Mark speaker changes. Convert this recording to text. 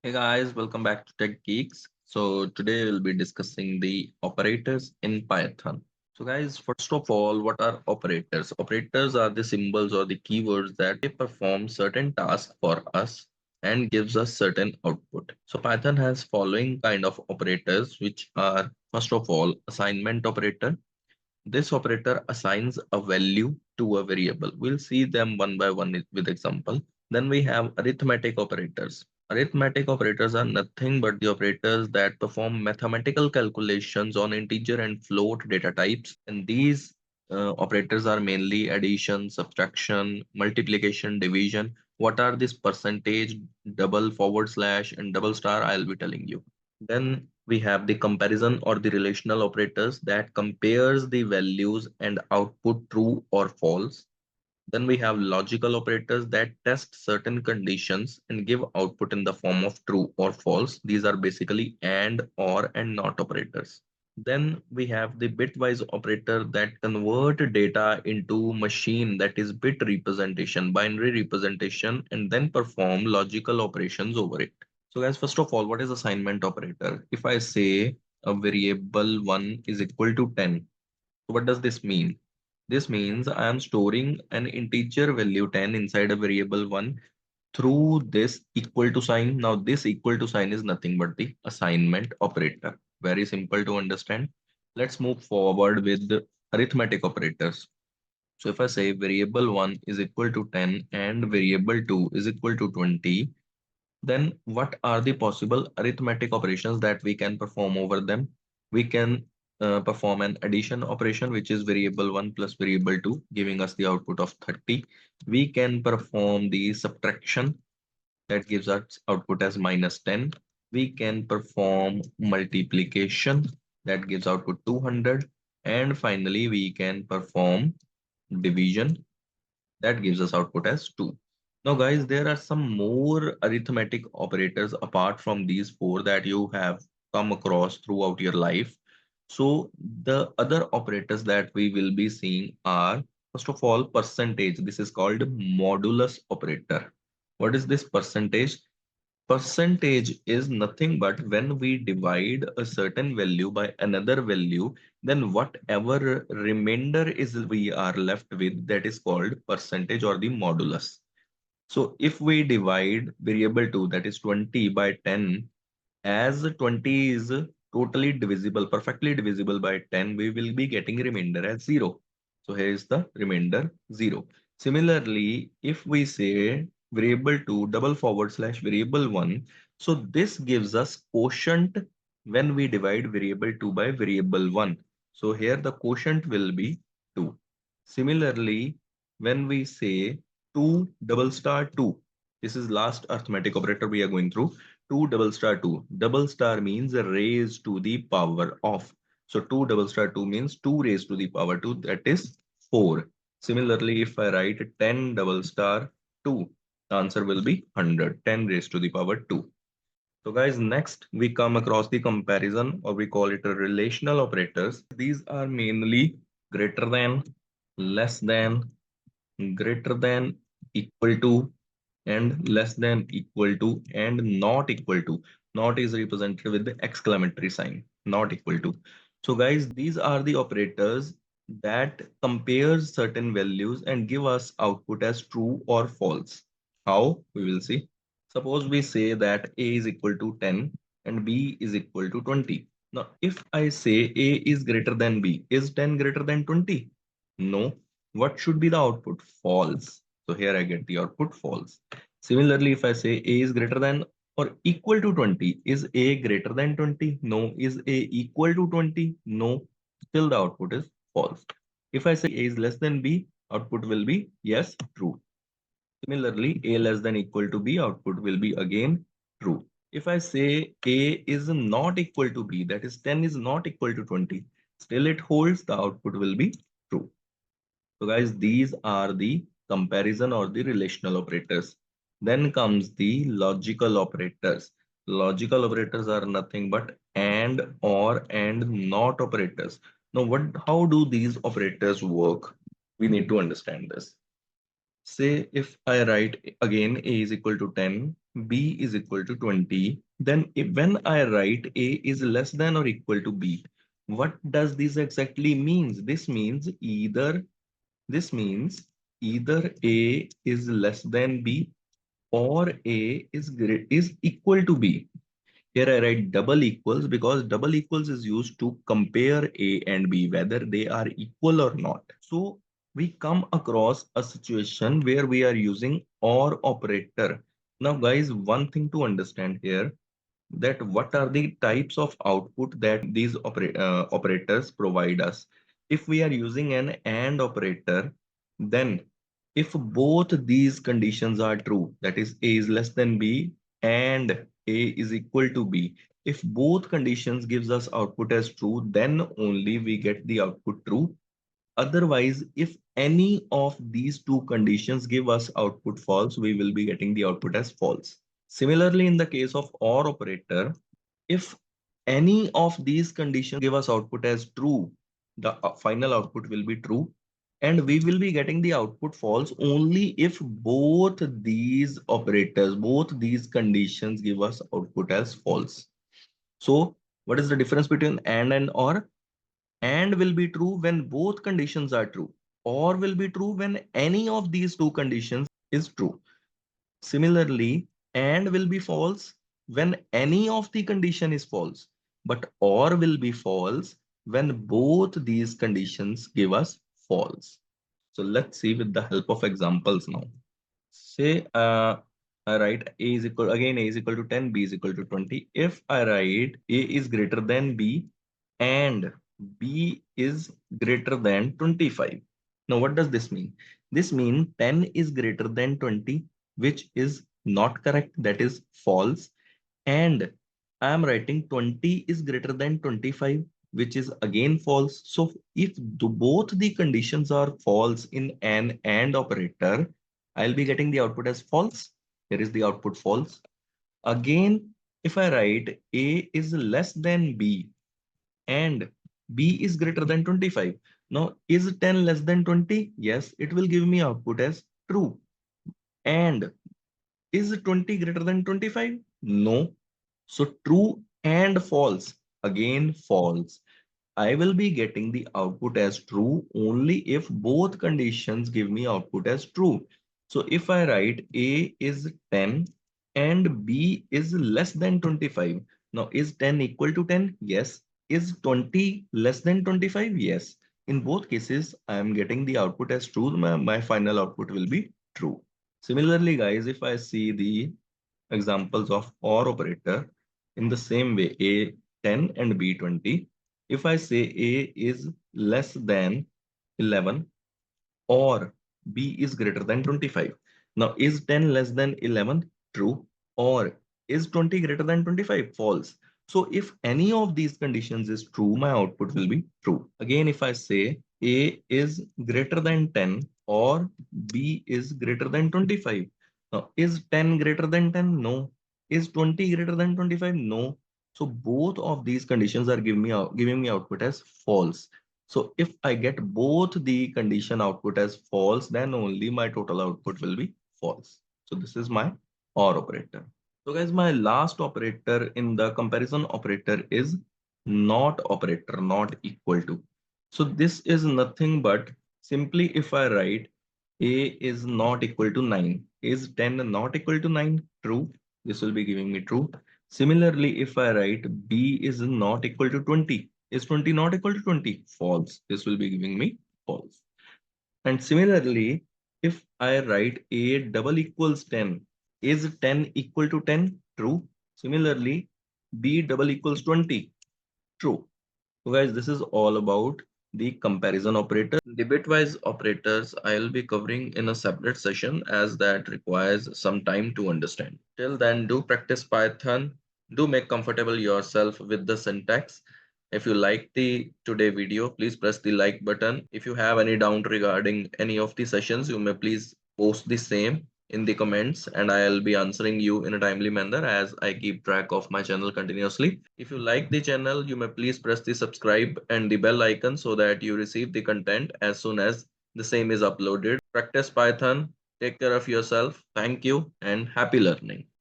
Speaker 1: Hey guys, welcome back to Tech Geeks. So today we'll be discussing the operators in Python. So guys, first of all, what are operators? Operators are the symbols or the keywords that they perform certain tasks for us and gives us certain output. So Python has following kind of operators, which are first of all assignment operator. This operator assigns a value to a variable. We'll see them one by one with example. Then we have arithmetic operators. Arithmetic operators are nothing but the operators that perform mathematical calculations on integer and float data types. And these operators are mainly addition, subtraction, multiplication, division. What are this percentage, double forward slash, and double star? I'll be telling you. Then we have the comparison or the relational operators that compares the values and output true or false. Then we have logical operators that test certain conditions and give output in the form of true or false. These are basically and, or, and not operators. Then we have the bitwise operator that convert data into machine, that is bit representation, binary representation, and then perform logical operations over it. So guys, first of all, what is assignment operator? If I say a variable 1 is equal to 10, so what does this mean? This means I am storing an integer value 10 inside a variable 1 through this equal to sign. Now this equal to sign is nothing but the assignment operator. Very simple to understand. Let's move forward with the arithmetic operators. So if I say variable 1 is equal to 10 and variable 2 is equal to 20, then what are the possible arithmetic operations that we can perform over them? We can perform an addition operation, which is variable 1 plus variable 2, giving us the output of 30. We can perform the subtraction that gives us output as minus 10. We can perform multiplication that gives output 200. And finally, we can perform division that gives us output as 2. Now, guys, there are some more arithmetic operators apart from these four that you have come across throughout your life. So, the other operators that we will be seeing are, first of all, percentage. This is called modulus operator. What is this percentage? Percentage is nothing but when we divide a certain value by another value, then whatever remainder is we are left with, that is called percentage or the modulus. So if we divide variable 2, that is 20 by 10, as 20 is totally divisible, perfectly divisible by 10, we will be getting remainder as 0. So here is the remainder 0. Similarly, if we say variable 2 double forward slash variable 1, so this gives us quotient when we divide variable 2 by variable 1. So here the quotient will be 2. Similarly, when we say 2 double star 2, this is last arithmetic operator we are going through. 2 double star 2. Double star means raised to the power of. So 2 double star 2 means 2 raised to the power 2, that is 4. Similarly, if I write 10 double star 2, the answer will be 100. 10 raised to the power 2. So guys, next we come across the comparison, or we call it a relational operators. These are mainly greater than, less than, greater than, equal to, and less than, equal to, and not equal to. Not is represented with the exclamatory sign, not equal to. So guys, these are the operators that compares certain values and give us output as true or false. How? We will see. Suppose we say that A is equal to 10 and B is equal to 20. Now, if I say A is greater than B, is 10 greater than 20? No. What should be the output? False. So here I get the output false. Similarly, if I say A is greater than or equal to 20, is A greater than 20? No. Is A equal to 20? No. Still the output is false. If I say A is less than B, output will be yes, true. Similarly, A less than equal to B, output will be again true. If I say A is not equal to B, that is 10 is not equal to 20, still it holds, the output will be true. So guys, these are the comparison or the relational operators. Then comes the logical operators. Logical operators are nothing but and, or, and not operators. Now, how do these operators work? We need to understand this. Say if I write again A is equal to 10, B is equal to 20, then when I write A is less than or equal to B, what does this exactly means? This means either A is less than B or A is equal to B. Here I write double equals because double equals is used to compare A and B, whether they are equal or not. So we come across a situation where we are using OR operator. Now guys, one thing to understand here, that what are the types of output that these operators provide us. If we are using an AND operator, then if both these conditions are true, that is A is less than B and A is equal to B, if both conditions gives us output as true, then only we get the output true. Otherwise, if any of these two conditions give us output false, we will be getting the output as false. Similarly, in the case of OR operator, if any of these conditions give us output as true, the final output will be true. And we will be getting the output false only if both these operators, both these conditions give us output as false. So what is the difference between and OR? And will be true when both conditions are true, or will be true when any of these two conditions is true. Similarly, and will be false when any of the condition is false, but or will be false when both these conditions give us false. So let's see with the help of examples now. Say I write A is equal, again A is equal to 10, B is equal to 20. If I write A is greater than B and B is greater than 25. Now what does this mean? This means 10 is greater than 20, which is not correct, that is false. And I am writing 20 is greater than 25, which is again false. So if both the conditions are false in an AND operator, I'll be getting the output as false. Here is the output false. Again, if I write A is less than B and B is greater than 25. Now, is 10 less than 20? Yes, it will give me output as true. And is 20 greater than 25? No. So true and false. Again, false. I will be getting the output as true only if both conditions give me output as true. So if I write A is 10 and B is less than 25. Now is 10 equal to 10? Yes. Is 20 less than 25? Yes. In both cases, I am getting the output as true. My final output will be true. Similarly, guys, if I see the examples of OR operator in the same way, A 10 and B 20. If I say A is less than 11 or B is greater than 25. Now, is 10 less than 11? True. Or is 20 greater than 25? False. So if any of these conditions is true, my output will be true. Again, if I say A is greater than 10 or B is greater than 25. Now, is 10 greater than 10? No. Is 20 greater than 25? No. So both of these conditions are giving me output as false. So if I get both the condition output as false, then only my total output will be false. So this is my OR operator. So guys, my last operator in the comparison operator is not operator, not equal to. So this is nothing but simply if I write A is not equal to 9, is 10 not equal to 9? True. This will be giving me true. Similarly, if I write B is not equal to 20, is 20 not equal to 20? False. This will be giving me false. And similarly, if I write A double equals 10, is 10 equal to 10? True. Similarly, B double equals 20. True. So guys, this is all about the comparison operator. The bitwise operators I'll be covering in a separate session as that requires some time to understand. Till then, do practice Python. Do make comfortable yourself with the syntax. If you like the today video, please press the like button. If you have any doubt regarding any of the sessions, you may please post the same in the comments and I'll be answering you in a timely manner as I keep track of my channel continuously. If you like the channel, you may please press the subscribe and the bell icon so that you receive the content as soon as the same is uploaded. Practice Python. Take care of yourself. Thank you and happy learning.